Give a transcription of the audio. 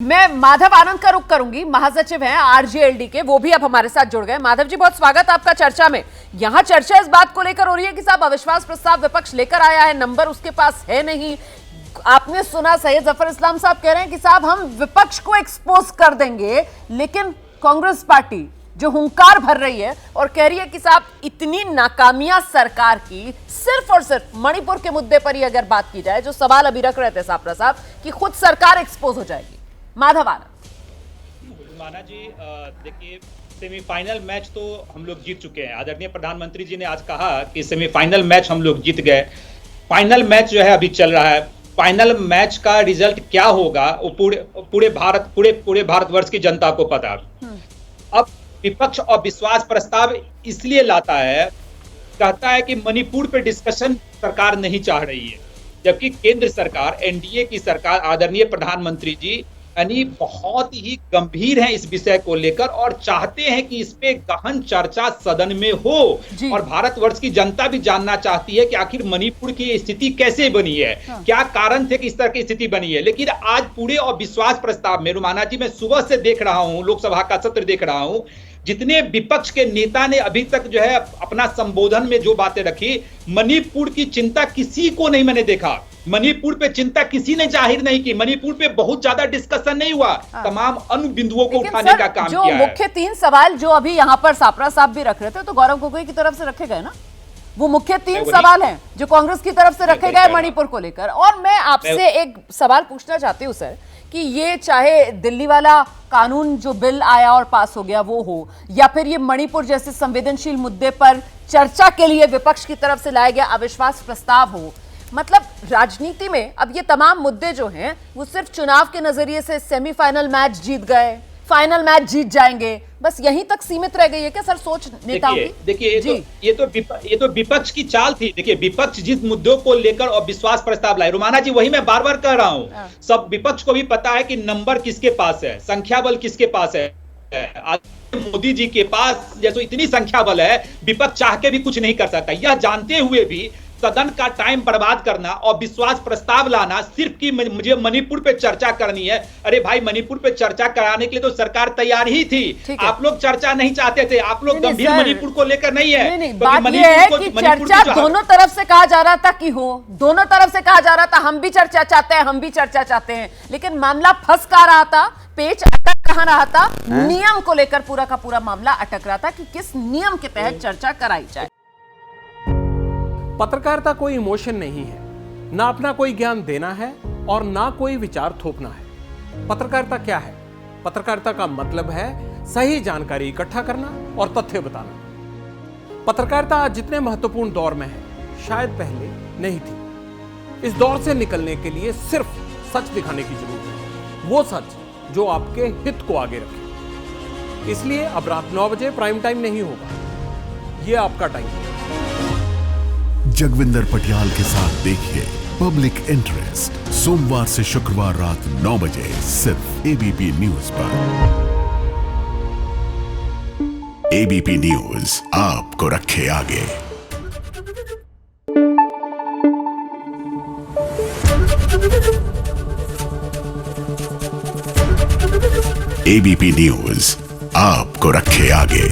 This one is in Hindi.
मैं माधव आनंद का रुख करूंगी, महासचिव हैं आरजेएलडी के, वो भी अब हमारे साथ जुड़ गए। माधव जी, बहुत स्वागत आपका चर्चा में। यहां चर्चा इस बात को लेकर हो रही है कि साहब अविश्वास प्रस्ताव विपक्ष लेकर आया है, नंबर उसके पास है नहीं। आपने सुना सैयद जफर इस्लाम साहब कह रहे हैं कि साहब हम विपक्ष को एक्सपोज कर देंगे, लेकिन कांग्रेस पार्टी जो हुंकार भर रही है और कह रही है कि साहब इतनी नाकामियां सरकार की सिर्फ और सिर्फ मणिपुर के मुद्दे पर ही अगर बात की जाए, जो सवाल अभी रख रहे थे साहब कि खुद सरकार एक्सपोज हो जाएगी। माधव आनंद। माना जी, देखिए सेमीफाइनल मैच तो हम लोग जीत चुके हैं। आदरणीय प्रधानमंत्री जी ने आज कहा कि सेमीफाइनल मैच हम लोग जीत गए। फाइनल मैच जो है अभी चल रहा है। फाइनल मैच का रिजल्ट क्या होगा वो पूरे भारतवर्ष की जनता को पता है। अब विपक्ष अविश्वास प्रस्ताव इसलिए लाता है, कहता है कि मणिपुर पे डिस्कशन सरकार नहीं चाह रही है, जबकि केंद्र सरकार, एनडीए की सरकार, आदरणीय प्रधानमंत्री जी यानी बहुत ही गंभीर हैं इस विषय को लेकर और चाहते हैं कि इस पे गहन चर्चा सदन में हो। और भारतवर्ष की जनता भी जानना चाहती है कि आखिर मणिपुर की स्थिति कैसे बनी है, क्या कारण थे कि इस तरह की स्थिति बनी है। लेकिन आज पूरे अविश्वास प्रस्ताव में रुमाना जी, मैं सुबह से देख रहा हूं, लोकसभा का सत्र देख रहा हूं, जितने विपक्ष के नेता ने अभी तक जो है अपना संबोधन में जो बातें रखी, मणिपुर की चिंता किसी को नहीं मैंने देखा। मणिपुर पे चिंता किसी ने जाहिर नहीं की। मणिपुर पे बहुत ज्यादा डिस्कशन नहीं हुआ। तमाम अन्य बिंदुओं को उठाने का काम किया है। जो मुख्य 3 सवाल जो अभी यहाँ पर सापरा साहब भी रख रहे थे, तो गौरव गोगोई की तरफ से रखे गए ना, वो मुख्य 3 सवाल हैं जो कांग्रेस की तरफ से रखे गए मणिपुर को लेकर। और मैं आपसे एक सवाल पूछना चाहती हूँ सर, कि ये चाहे दिल्ली वाला कानून जो बिल आया और पास हो गया वो हो, या फिर ये मणिपुर जैसे संवेदनशील मुद्दे पर चर्चा के लिए विपक्ष की तरफ से लाया गया अविश्वास प्रस्ताव हो, मतलब राजनीति में अब ये तमाम मुद्दे जो हैं वो सिर्फ चुनाव के नजरिए से सेमीफाइनल मैच जीत गए, फाइनल मैच जीत जाएंगे, बस यहीं तक सीमित रह गई है क्या सर सोच नेताओं की? देखिए ये तो विपक्ष की चाल थी। देखिए विपक्ष जिस मुद्दों को लेकर अविश्वास प्रस्ताव लाए, रुमाना जी वही मैं बार बार कह रहा हूं, सब विपक्ष को भी पता है कि नंबर किसके पास है, संख्या बल किसके पास है। मोदी जी के पास जैसे इतनी संख्या बल है, विपक्ष चाह के भी कुछ नहीं कर सकता। यह जानते हुए भी सदन का टाइम बर्बाद करना और विश्वास प्रस्ताव लाना सिर्फ कि मुझे मणिपुर पे चर्चा करनी है। अरे भाई, मणिपुर पे चर्चा कराने के लिए तो सरकार तैयार ही थी। आप लोग चर्चा नहीं चाहते थे, आप लोग गंभीर मणिपुर को लेकर नहीं है। बात ये है कि चर्चा दोनों तरफ से कहा जा रहा था कि हो, दोनों तरफ से कहा जा रहा था हम भी चर्चा चाहते हैं, हम भी चर्चा चाहते हैं, लेकिन मामला फंस कहाँ रहा था, पेच अटक कहाँ रहा था, नियम को लेकर पूरा का पूरा मामला अटक रहा था कि किस नियम के तहत चर्चा कराई जाए। पत्रकारिता कोई इमोशन नहीं है, ना अपना कोई ज्ञान देना है और ना कोई विचार थोपना है। पत्रकारिता क्या है? पत्रकारिता का मतलब है सही जानकारी इकट्ठा करना और तथ्य बताना। पत्रकारिता आज जितने महत्वपूर्ण दौर में है, शायद पहले नहीं थी। इस दौर से निकलने के लिए सिर्फ सच दिखाने की जरूरत है, वो सच जो आपके हित को आगे रखे। इसलिए अब रात 9 बजे प्राइम टाइम नहीं होगा, ये आपका टाइम है। जगविंदर पटियाल के साथ देखिए पब्लिक इंटरेस्ट, सोमवार से शुक्रवार रात 9 बजे सिर्फ एबीपी न्यूज पर। एबीपी न्यूज आपको रखे आगे। एबीपी न्यूज आपको रखे आगे।